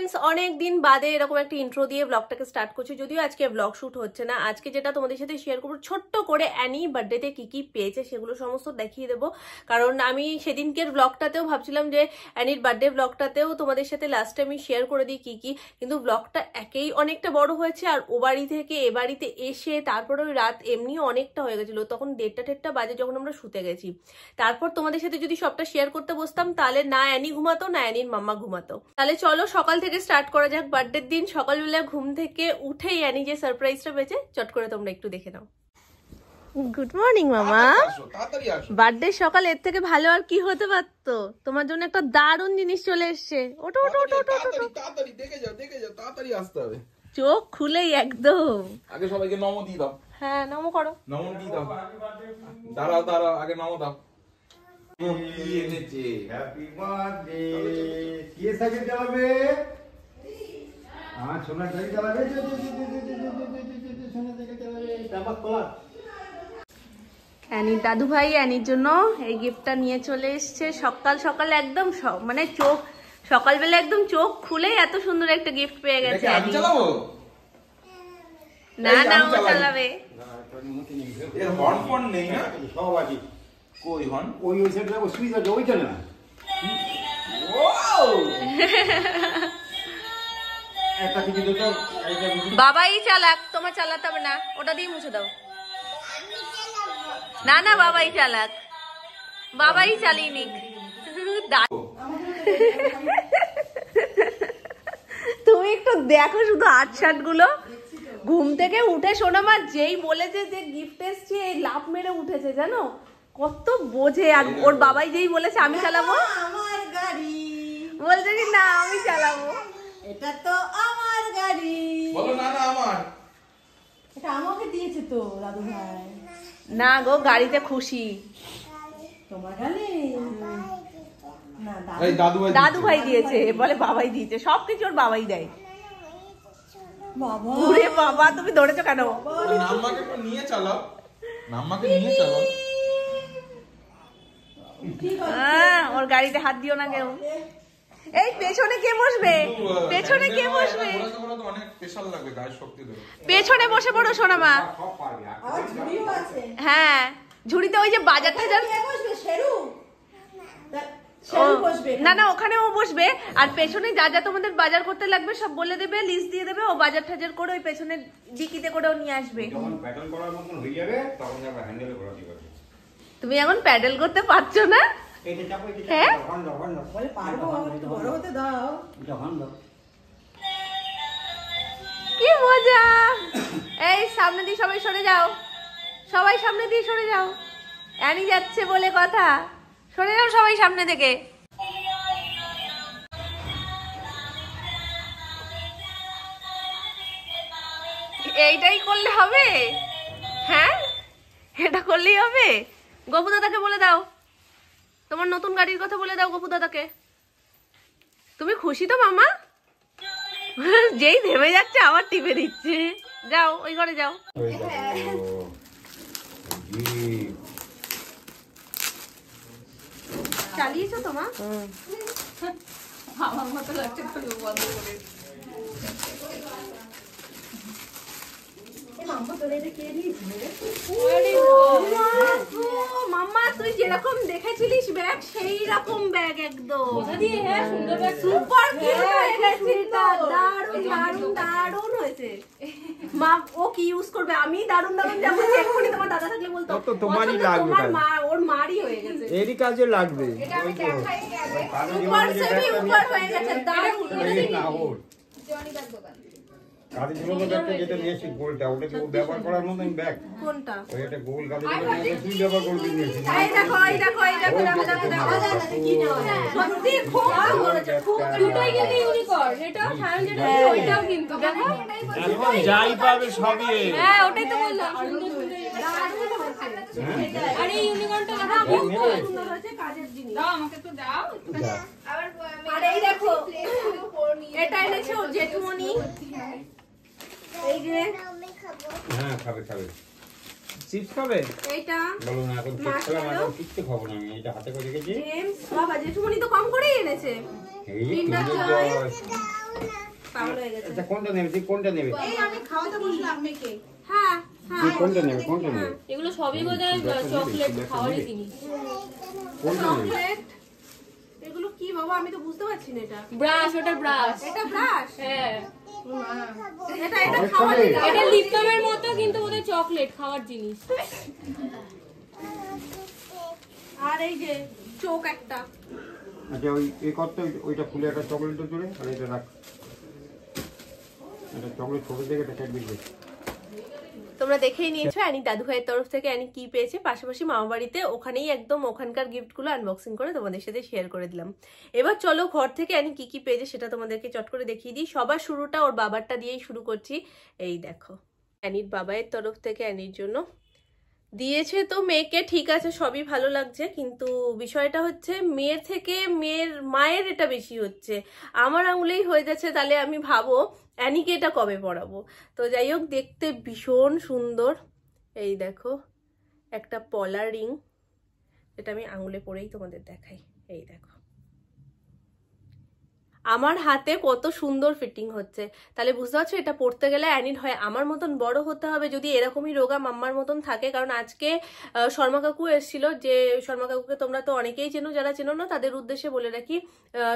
Friends, অনেক দিন বাদে এরকম একটা ইন্ট্রো দিয়ে ব্লগটাকে স্টার্ট করছি। যদিও আজকে ব্লগ শুট হচ্ছে না, আজকে যেটা তোমাদের সাথে শেয়ার করবো ছোট্ট করে অ্যানি বার্থডেতে কি কি পেয়েছে সেগুলো সমস্ত দেখিয়ে দেবো। কারণ আমি সেদিনকের ব্লগটাতেও ভাবছিলাম যে অ্যানির বার্থডে ব্লগটাতেও তোমাদের সাথে লাস্টে আমি শেয়ার করে দিই কি কি, কিন্তু ব্লগটা একেই অনেকটা বড় হয়েছে আর ও বাড়ি থেকে এ বাড়িতে এসে তারপরে ওই রাত এমনিও অনেকটা হয়ে গেছিলো, তখন 1:30 বাজে যখন আমরা শুতে গেছি। তারপর তোমাদের সাথে যদি সবটা শেয়ার করতে বসতাম তাহলে না অ্যানি ঘুমাতো না অ্যানির মাম্মা ঘুমাতো। তাহলে চলো সকাল থেকে স্টার্ট করা যাক। বার্থডের দিন সকালবেলা ঘুম থেকে উঠেই অ্যানি যে সারপ্রাইজটা পেয়েছে চট করে তোমরা একটু দেখে নাও। গুড মর্নিং মামা। বার্থডে সকাল এর থেকে ভালো আর কি হতে পারতো? তোমার জন্য একটা দারুণ জিনিস চলে এসেছে। ওটো ওটো ওটো ওটো তাড়াতাড়ি দেখে যাও তাড়াতাড়ি আসতে হবে। চোখ খুলেই একদম। আগে সবাইকে নমো দিয়ে দাও। হ্যাঁ নমো করো। নমো দিয়ে দাও। দাঁড়াও আগে নমো দাও। কি এনেছে? Happy birthday. কি সাইকেল চালাবে? সোনা সাইকেল চালাবে। সোনা সাইকেল চালাবে। তারপর কর। অ্যানির দাদু ভাই অ্যানির জন্য এই গিফটটা নিয়ে চলে এসছে সকাল সকাল একদম, মানে চোখ সকালবেলা একদম চোখ খুলেই এত সুন্দর একটা গিফট পেয়ে গেছে। আমি চালাবো? না না ও চালাবে। এর হর্ন ফোন নেই না? সব আছে। কই হর্ন? ওই সাইডে লাগো, সুইচ আছে ওইটা না। ওয়াও! একটা কিছু তো বাবাই চালাক, তোমার চালাতে হবে না, ওটা দিয়ে মুছে দাও। না না বাবাই চালাক, বাবাই চালিয়ে নিক। তুমি একটু দেখো শুধু আটসাট গুলো। ঘুম থেকে উঠে সোনামা যেই বলেছে যে গিফট এসছে এই লাফ মেরে উঠেছে, জানো কত বোঝে। আর ওর বাবাই যেই বলেছে আমি চালাবো, আমার গাড়ি বলছে কি না আমি চালাবো। এটা তো আমার গাড়ি। বলো না না আমার। এটা আমাকে দিয়েছে তো দাদু ভাই। না গো গাড়িতে খুশি। তোমার গাড়ি না এই দাদু ভাই দিয়েছে, বলে বাবাই দিয়েছে, সবকিছু ওর বাবাই দেয়। বাবা ওরে বাবা তুমি ধরেছো কেন? নাম্মাকে একটু নিয়ে চালাও, নাম্মাকে নিয়ে চালাও। ওর গাড়িতে হাত দিও না কেউ। এই পেছনে কে বসবে? পেছনে কে বসবে? অনেক স্পেশাল লাগবে, গায়ে শক্তি দেবে। পেছনে বসে পড়ো সোনামা। সব পারবে। আর ঝুড়িও আছে। হ্যাঁ ঝুড়িতে ওই যে বাজার টাজার। কে বসবে? শেরু ও, শেরু বসবে। না না ওখানে ও বসবে। আর পেছনে যা যা তোমাদের বাজার করতে লাগবে সব বলে দেবে, লিস্ট দিয়ে দেবে, ও বাজার টাজার করে ওই পেছনে ডিকিতে করেও নিয়ে আসবে। যখন প্যাটার্ন করার মতন হয়ে যাবে তখন যাবে হ্যান্ডেল করা দিবে। তুমি এখন প্যাডেল করতে পারছো না? এইটা চাপো, এইটা হ্যাঁ? চাপো, হর্ন দাও, হর্ন দাও। বলে পারবো, আমার একটু বড় হতে দাও। এটা হর্ন দাও। কি মজা। এই সামনে দিয়ে সবাই সরে যাও, সবাই সামনে দিয়ে সরে যাও। অ্যানি যাচ্ছে বলে কথা, সরে যাও সবাই সামনে থেকে। এইটাই করলে হবে? হ্যাঁ এটা করলেই হবে? গপু দাদাকে বলে দাও, তোমার নতুন গাড়ির কথা বলে দাও গপু দাদাকে। তুমি খুশি তো মামা? যেই থেমে যাচ্ছে আবার টিপে দিচ্ছে। যাও ওই ঘরে যাও। চালিয়েছো তোমা? আমার মতো লাগছে তো বন্ধ করে। মাম্মা তুই যেরকম দেখেছিলিস ব্যাগ সেই রকম ব্যাগ একদম। সুপার দারুণ হয়েছে। মা ও কি ইউজ করবে? আমি দারুণ যেমন এক্ষুনি তোমার দাদা থাকলে বলতো তোমারই লাগবে, তোমার মা ওর মারই হয়ে গেছে। এরই কাজে লাগবে। সুপার সেমি উপর হয়ে গেছে, দারুণ। গাড়ি ঝুলনো ব্যাগটা যেটা নিয়েছি গোলটা, ওটা কি ব্যবহার করার মতন ব্যাগ? কোনটা? ওই একটা গোল গাড়ি ঝুলনো তুই ব্যবহার করবি নিয়েছিস। এই দেখো সত্যি খুব ভালো করেছে, খুব দুটোই কিন্তু ইউনিকর্ন। এটা সায়ন যেটা আছে ওইটাও কিন্তু দেখো এখন যাই পাবে সবই। হ্যাঁ ওটাই তো বললাম, আরে ইউনিকর্নটা দেখো খুব সুন্দর হয়েছে, কাজের জিনিস। দাও আমাকে তো দাও। আর এই দেখো এটা এনেছে ও জেঠুমনি। এই যে হ্যাঁ খাবে খাবে। চিপস খাবে? এইটা বলো না এখন চিপস খেলাম, এখন কিচ্ছু খাবো না আমি। এটা হাতে করে রেখেছি। জেমস বাবা জেঠুমনি তো কম করেই এনেছে। এই তিনটা তুমি চয়েস। পাগল হয়ে গেছে। আচ্ছা কোনটা নেবে, তুই কোনটা নেবে? এই আমি খাওয়াতে বসলাম মেয়েকে। হ্যাঁ তুই কোনটা নেবে, কোনটা নেবে? এগুলো সবই বোধহয় চকলেট খাওয়ারই জিনিস। কোনটা নেবে? চকলেট এগুলো কি বাবা, আমি তো বুঝতে পারছি না। এটা ব্রাশ, ওটা ব্রাশ। এটা ব্রাশ? হ্যাঁ, এটা এটা খাওয়ার জিনিস। এটা লিপটমের মতো কিন্তু বোধহয় চকলেট খাওয়ার জিনিস। আর এই যে চোখ একটা। আচ্ছা ওই এই করতে ওইটা খুলে একটা চকলেট জুড়ে আর এটা রাখ। এটা চকলেট ছোট থেকে এটা কেটে দিবি। তোমরা দেখেই নিয়েছো অ্যানি দাদু ভাইয়ের তরফ থেকে অ্যানি কি পেয়েছে, পাশাপাশি মামা বাড়িতে ওখানেই একদম ওখানকার গিফটগুলো আনবক্সিং করে তোমাদের সাথে শেয়ার করে দিলাম। এবার চলো ঘর থেকে অ্যানি কি কি পেয়েছে সেটা তোমাদেরকে চট করে দেখিয়ে দিই। সবার শুরুটা ওর বাবারটা দিয়েই শুরু করছি। এই দেখো অ্যানির বাবাইয়ের তরফ থেকে অ্যানির জন্য দিয়েছে। তো মেয়েকে ঠিক আছে, সবই ভালো লাগছে, কিন্তু বিষয়টা হচ্ছে মেয়ের থেকে মেয়ের মায়ের এটা বেশি হচ্ছে। আমার আঙুলেই হয়ে যাচ্ছে, তাহলে আমি ভাবো অ্যানিকে এটা কবে পরাবো। তো যাই হোক, দেখতে ভীষণ সুন্দর। এই দেখো একটা পলার রিং, এটা আমি আঙুলে পরেই তোমাদের দেখাই। এই দেখো আমার হাতে কত সুন্দর ফিটিং হচ্ছে, তাহলে বুঝতে পারছো এটা পড়তে গেলে অ্যানির হয় আমার মতন বড় হতে হবে যদি এরকমই রোগা মাম্মার মতন থাকে। কারণ আজকে শর্মা কাকু এসেছিল, যে শর্মা কাকুকে তোমরা তো অনেকেই চেনো, যারা চেনো না তাদের উদ্দেশ্যে বলে রাখি,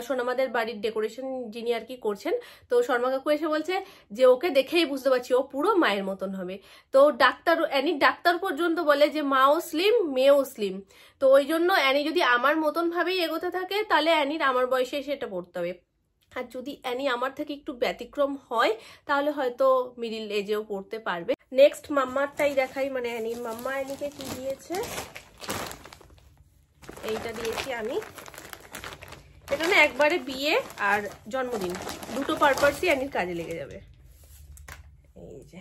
সোনামাদের বাড়ির ডেকোরেশন যিনি আর কি করছেন। তো শর্মা কাকু এসে বলছে যে ওকে দেখেই বুঝতে পারছি ও পুরো মায়ের মতন হবে। তো ডাক্তার, অ্যানির ডাক্তার পর্যন্ত বলে যে মাও স্লিম মেয়েও স্লিম। তো ওই জন্য অ্যানি যদি আমার মতন ভাবেই এগোতে থাকে তাহলে অ্যানির আমার বয়সে এসে এটা পড়তে হবে। আর যদি অ্যানি আমার থেকে একটু ব্যতিক্রম হয় তাহলে হয়তো মিডিল এজেও পড়তে পারবে। নেক্সট মাম্মারটাই দেখাই, মানে অ্যানির মাম্মা অ্যানিকে কি দিয়েছে। এইটা দিয়েছি আমি। এটা না একবারে বিয়ে আর জন্মদিন দুটো পারপাসই অ্যানির কাজে লেগে যাবে। এই যে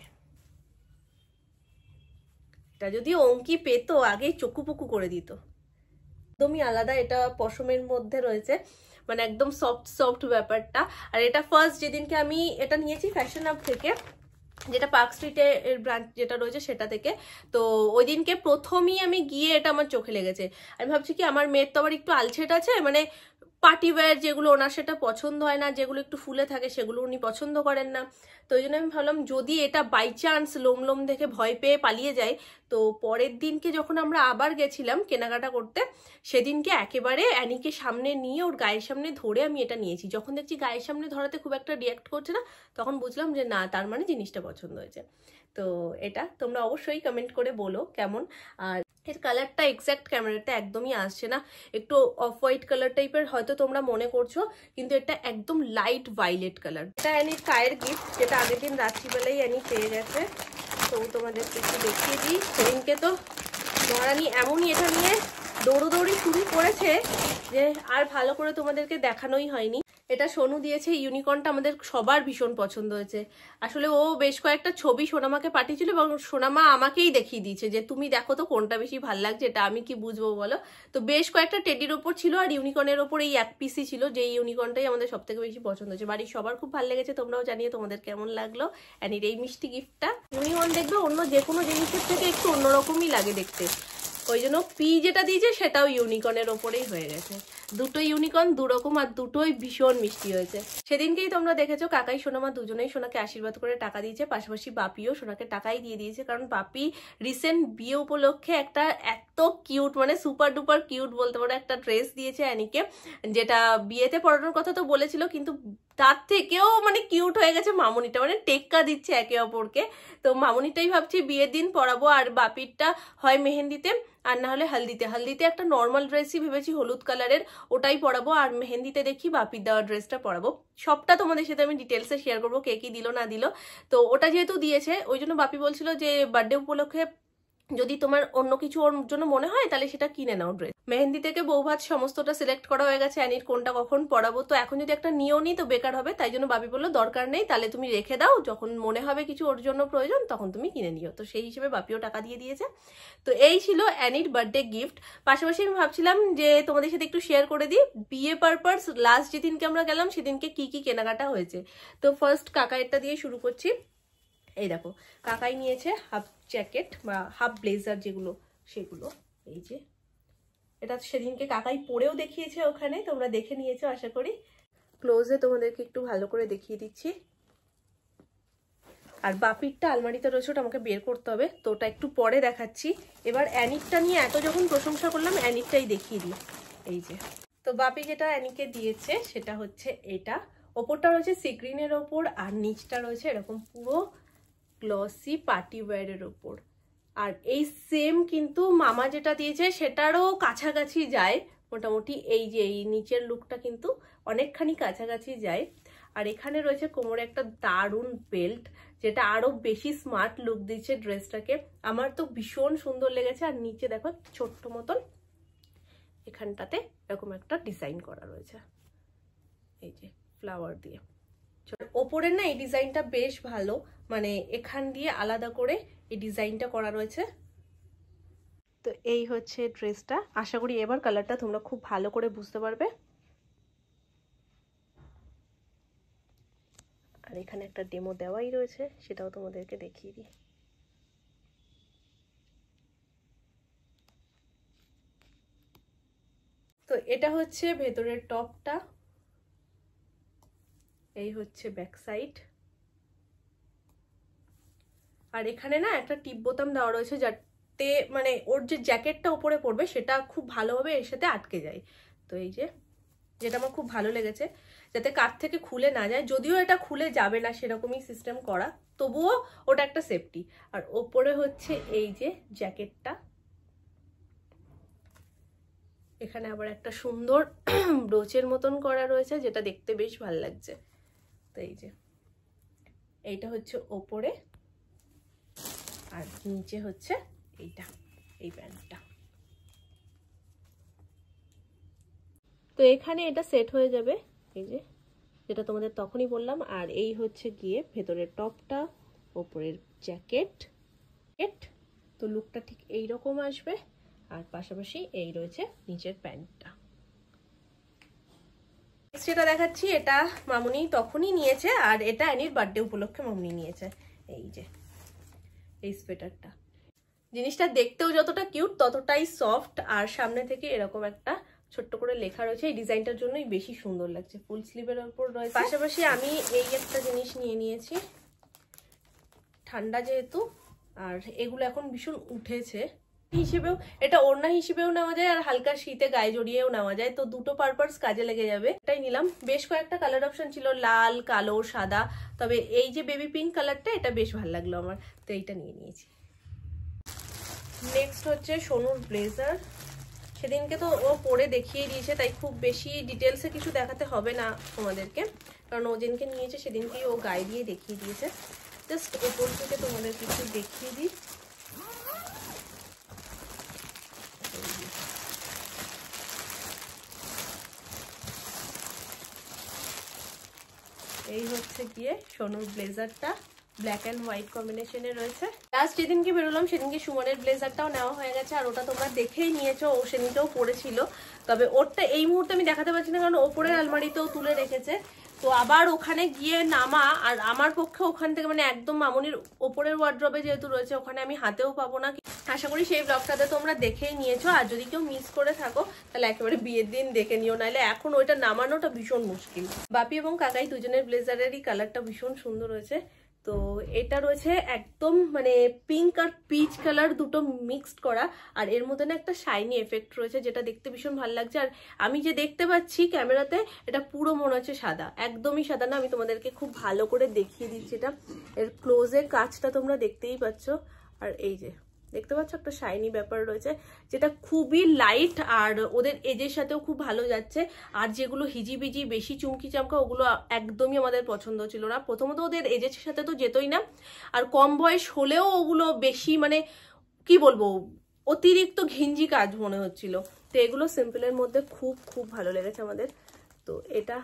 এটা যদি অঙ্কি পেতো আগেই চকুপুকু করে দিত। একদমই আলাদা, এটা পশমের মধ্যে রয়েছে, মানে একদম সফট সফট ব্যাপারটা। আর এটা ফার্স্ট যেদিনকে আমি এটা নিয়েছি ফ্যাশন আপ থেকে, যেটা পার্ক স্ট্রিটে এর ব্রাঞ্চ যেটা রয়েছে সেটা থেকে। তো ওই দিনকে প্রথমেই আমি গিয়ে এটা আমার চোখে লেগেছে। আমি ভাবছি কি আমার মেয়ের তো আবার একটু আলছেট আছে, মানে পার্টি ওয়্যার যেগুলো ওনার সেটা পছন্দ হয় না, যেগুলো একটু ফুলে থাকে সেগুলো উনি পছন্দ করেন না। তো ওই জন্য আমি ভাবলাম যদি এটা বাই চান্স লোম লোম দেখে ভয় পেয়ে পালিয়ে যায়। তো পরের দিনকে যখন আমরা আবার গেছিলাম কেনাকাটা করতে, সেদিনকে একেবারে অ্যানিকে সামনে নিয়ে ওর গায়ের সামনে ধরে আমি এটা নিয়েছি। যখন দেখছি গায়ের সামনে ধরাতে খুব একটা রিয়াক্ট করছে না, তখন বুঝলাম যে না, তার মানে জিনিসটা পছন্দ হয়েছে। তো এটা তোমরা অবশ্যই কমেন্ট করে বলো কেমন। আর এর কালারটা এক্স্যাক্ট ক্যামেরাটা একদমই আসছে না, একটু অফ হোয়াইট কালার টাইপের হয়তো তোমরা মনে করছো, কিন্তু এটা একদম লাইট ভায়োলেট কালার। এটা অ্যানির কায়ের গিফট, যেটা আগের দিন রাত্রিবেলায় অ্যানি পেয়ে গেছে। তো তোমাদেরকে একটু দেখিয়ে দিই। সেদিনকে তো মহারানী এমনই এটা নিয়ে দৌড়োদৌড়ি শুরু করেছে যে আর ভালো করে তোমাদেরকে দেখানোই হয়নি। এটা সোনু দিয়েছে, ইউনিকর্নটা আমাদের সবার ভীষণ পছন্দ হয়েছে। আসলে ও বেশ কয়েকটা ছবি সোনামাকে পাঠিয়েছিল এবং সোনামা আমাকেই দেখিয়ে দিয়েছে যে তুমি দেখো তো কোনটা বেশি ভাল লাগছে, এটা আমি কি বুঝবো বলো। তো বেশ কয়েকটা টেডির ওপর ছিল আর ইউনিকর্নের ওপর এই এক পিসই ছিল, যে ইউনিকর্নটাই আমাদের সব থেকে বেশি পছন্দ হয়েছে। বাড়ির সবার খুব ভালো লেগেছে, তোমরাও জানিয়ে তোমাদের কেমন লাগলো অ্যানির এই মিষ্টি গিফটটা। ইউনিকর্ন দেখবে অন্য যে কোনো জিনিসের থেকে একটু অন্যরকমই লাগে দেখতে, ওই জন্য পি যেটা দিয়েছে সেটাও ইউনিকর্নের ওপরেই হয়ে গেছে। দুটো ইউনিকর্ন দুরকম আর দুটোই ভীষণ মিষ্টি হয়েছে। সেদিনকেই তোমরা দেখেছো কাকাই সোনামা দুজনেই সোনাকে আশীর্বাদ করে টাকা দিয়েছে, পাশাপাশি বাপিও সোনাকে টাকাই দিয়ে দিয়েছে। কারণ বাপি রিসেন্ট বিয়ে উপলক্ষে একটা এত কিউট, মানে সুপার ডুপার কিউট বলতে পারো একটা ড্রেস দিয়েছে অ্যানিকে, যেটা বিয়েতে পরানোর কথা তো বলেছিল, কিন্তু তার থেকেও মানে কিউট হয়ে গেছে মামুনিটা, মানে টেক্কা দিচ্ছে একে অপরকে। তো মামুনিটাই ভাবছি বিয়ের দিন পরাবো, আর বাপিরটা হয় মেহেন্দিতে আর না হলে হালদিতে। হালদিতে একটা নর্মাল ড্রেসই ভেবেছি হলুদ কালারের, ওটাই পরাবো। আর মেহেন্দিতে দেখি বাপির দেওয়া ড্রেসটা পরাবো। সবটা তোমাদের সাথে আমি ডিটেলসে শেয়ার করবো, কে কি দিল না দিল। তো ওটা যেহেতু দিয়েছে ওই জন্য বাপি বলছিল যে বার্থডে উপলক্ষে যদি তোমার অন্য কিছু ওর জন্য মনে হয় তাহলে সেটা কিনে নাও ড্রেস। মেহেন্দি থেকে বৌভাত সমস্তটা সিলেক্ট করা হয়ে গেছে, অ্যানির কোনটা কখন পরাবো। তো এখন যদি একটা নিয়েও নিই তো বেকার হবে, তাই জন্য বাপি বললো দরকার নেই, তাহলে তুমি রেখে দাও, যখন মনে হবে কিছু ওর জন্য প্রয়োজন তখন তুমি কিনে নিও। তো সেই হিসেবে বাপিও টাকা দিয়ে দিয়েছে। তো এই ছিল অ্যানির বার্থডে গিফট। পাশাপাশি আমি ভাবছিলাম যে তোমাদের সাথে একটু শেয়ার করে দিই বিয়ে পারপাস লাস্ট যেদিনকে আমরা গেলাম সেদিনকে কি কি কেনাকাটা হয়েছে। তো ফার্স্ট কাকাইয়েরটা দিয়ে শুরু করছি। এই দেখো কাকাই নিয়েছে হাফ জ্যাকেট বা হাফ ব্লেজার যেগুলো সেগুলো, এই যে এটা সেদিনকে কাকাই পরেও দেখিয়েছে ওখানে, তোমরা দেখে নিয়েছো আশা করি। ক্লোজে তোমাদেরকে একটু ভালো করে দেখিয়ে দিচ্ছি। আর বাপিরটা আলমারিতে রয়েছে, ওটা আমাকে বের করতে হবে, তো ওটা একটু পরে দেখাচ্ছি। এবার অ্যানিকটা নিয়ে এত যখন প্রশংসা করলাম, অ্যানিকটাই দেখিয়ে দিই। এই যে, তো বাপি যেটা অ্যানিকে দিয়েছে সেটা হচ্ছে এটা। ওপরটা রয়েছে সি গ্রিনের ওপর, আর নিচটা রয়েছে এরকম পুরো গ্লসি পার্টি ওয়্যারের ওপর। আর এই সেম কিন্তু মামা যেটা দিয়েছে সেটারও কাছাকাছি যায় মোটামুটি। এই যে এই নিচের লুকটা কিন্তু অনেকখানি কাছাকাছি যায়। আর এখানে রয়েছে কোমরে একটা দারুণ বেল্ট, যেটা আরো বেশি স্মার্ট লুক দিচ্ছে ড্রেসটাকে। আমার তো ভীষণ সুন্দর লেগেছে। আর নিচে দেখো ছোট্ট মতন এখানটাতে এরকম একটা ডিজাইন করা রয়েছে, এই যে ফ্লাওয়ার দিয়ে। ওপরের না এই ডিজাইনটা বেশ ভালো, মানে এখান দিয়ে আলাদা করে এই ডিজাইনটা করা রয়েছে। তো এই হচ্ছে ড্রেসটা। আশা করি এবার কালারটা তোমরা খুব ভালো করে বুঝতে পারবে। আর এখানে একটা ডেমো দেওয়াই রয়েছে, সেটাও তোমাদেরকে দেখিয়ে দিই। তো এটা হচ্ছে ভেতরের টপটা, এই হচ্ছে ব্যাক সাইড। আর এখানে না একটা টিপ বোতাম দেওয়া রয়েছে, যাতে মানে ওর যে জ্যাকেটটা উপরে পড়বে সেটা খুব ভালোভাবে এর সাথে আটকে যায়। তো এই যে, যেটা আমার খুব ভালো লেগেছে, যাতে কাঁধ থেকে খুলে না যায়। যদিও এটা খুলে যাবে না সেরকমই সিস্টেম করা, তবুও ওটা একটা সেফটি। আর ওপরে হচ্ছে এই যে জ্যাকেটটা, এখানে আবার একটা সুন্দর ব্রোচের মতন করা রয়েছে, যেটা দেখতে বেশ ভালো লাগছে। তো এই যে এইটা হচ্ছে ওপরে, আর নিচে হচ্ছে এইটা, এই প্যান্টটা। তো এখানে এটা সেট হয়ে যাবে, এই যে যেটা তোমাদের তখনই বললাম। আর এই হচ্ছে গিয়ে ভেতরের টপটা, ওপরের জ্যাকেট। তো লুকটা ঠিক এইরকম আসবে। আর পাশাপাশি এই রয়েছে নিচের প্যান্টটা। যেটা দেখাচ্ছি এটা মামুনি তখনই নিয়েছে, আর এটা অ্যানির বার্থডে উপলক্ষে মামুনি নিয়েছে। এই যে এই সোয়েটারটা, জিনিসটা দেখতেও যতটা কিউট ততটাই সফট। আর সামনে থেকে এরকম একটা ছোট্ট করে লেখা রয়েছে, এই ডিজাইনটার জন্যই বেশি সুন্দর লাগছে। ফুল স্লিভের উপর রয়েছে। পাশাপাশি আমি এই একটা জিনিস নিয়ে নিয়েছি, ঠান্ডা যেহেতু, আর এগুলো এখন ভীষণ উঠেছে হিসেবেও, এটা ওড়না হিসেবেও নেওয়া যায়, আর হালকা শীতে গায়ে জড়িয়েও নেওয়া যায়। তো দুটো পারপাস কাজে লেগে যাবে, এটাই নিলাম। বেশ কয়েকটা কালার অপশন ছিল, লাল, কালো, সাদা, তবে এই যে বেবি পিঙ্ক কালারটা এটা বেশ ভালো লাগলো আমার, তো এইটা নিয়ে নিয়েছি। নেক্সট হচ্ছে সোনুর ব্লেজার। সেদিনকে তো ও পরে দেখিয়ে দিয়েছে, তাই খুব বেশি ডিটেলসে কিছু দেখাতে হবে না তোমাদেরকে, কারণ ও যেদিনকে নিয়েছে সেদিনকেই ও গায়ে দিয়ে দেখিয়ে দিয়েছে। জাস্ট ওপর থেকে তোমাদের কিছু দেখিয়ে দিই। এই হচ্ছে গিয়ে সোনুর ব্লেজারটা, ব্ল্যাক অ্যান্ড হোয়াইট কম্বিনেশনে রয়েছে। লাস্ট যেদিনকে বেরোলাম সেদিনকে সুমনের ব্লেজারটাও নেওয়া হয়ে গেছে, আর ওটা তোমরা দেখেই নিয়েছো, ও সেদিনকেও পরেছিল। তবে ওরটা এই মুহূর্তে আমি দেখাতে পারছি না, কারণ ওপরের আলমারিতেও তুলে রেখেছে। তো আবার ওখানে গিয়ে নামা, আর আমার পক্ষে ওখান থেকে মানে একদম মামুনির ওপরের ওয়ার্ড্রবে যেহেতু রয়েছে, ওখানে আমি হাতেও পাবো না। আশা করি সেই ব্লগটাতে তোমরা দেখেই নিয়েছো, আর যদি কেউ মিস করে থাকো তাহলে একেবারে বিয়ের দিন দেখে নিও, নাহলে এখন ওইটা নামানোটা ভীষণ মুশকিল। বাপি এবং কাকাই দুজনের ব্লেজারেরই কালারটা ভীষণ সুন্দর হয়েছে। তো এটা রয়েছে একদম মানে পিঙ্ক আর পিচ কালার দুটো মিক্সড করা, আর এর মধ্যে না একটা শাইনি এফেক্ট রয়েছে, যেটা দেখতে ভীষণ ভালো লাগছে। আর আমি যে দেখতে পাচ্ছি ক্যামেরাতে, এটা পুরো মনে হচ্ছে সাদা, একদমই সাদা না। আমি তোমাদেরকে খুব ভালো করে দেখিয়ে দিচ্ছি, এটা এর ক্লোজের কাজটা তোমরা দেখতেই পাচ্ছ। আর এই যে দেখতে পাচ্ছ একটা শাইনি ব্যাপার রয়েছে, যেটা খুবই লাইট, আর ওদের এজের সাথেও খুব ভালো যাচ্ছে। আর যেগুলো হিজিবিজি বেশি চুমকি চামকা, ওগুলো একদমই আমাদের পছন্দ ছিল না। প্রথমত ওদের এজের সাথে তো যেতই না, আর কম বয়স হলেও ওগুলো বেশি মানে কি বলবো, অতিরিক্ত ঘিঞ্জি কাজ মনে হচ্ছিল। তো এগুলো সিম্পলের মধ্যে খুব খুব ভালো লেগেছে আমাদের। তো এটা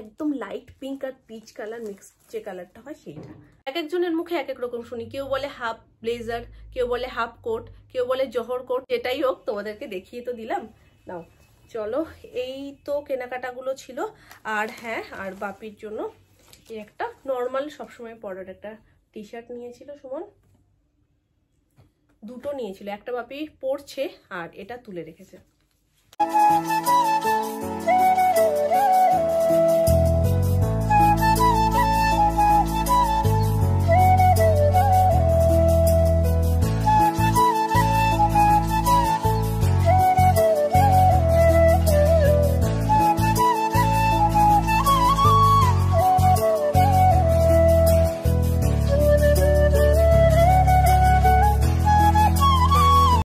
একদম লাইট পিঙ্ক আর পিচ কালার মিক্স যে কালারটা হয় সেইটা। এক একজনের মুখে এক এক রকম শুনি, কেউ বলে হাফ ব্লেজার, কেউ বলে হাফ কোট, কেউ বলে জহর কোট। যেটাই হোক তোমাদেরকে দেখিয়ে তো দিলাম। নাও চলো, এই তো কেনাকাটাগুলো ছিল। আর হ্যাঁ, আর বাপির জন্য এই একটা নর্মাল সবসময় পরার একটা টি শার্ট নিয়েছিল সুমন, দুটো নিয়েছিল, একটা বাপি পরছে আর এটা তুলে রেখেছে।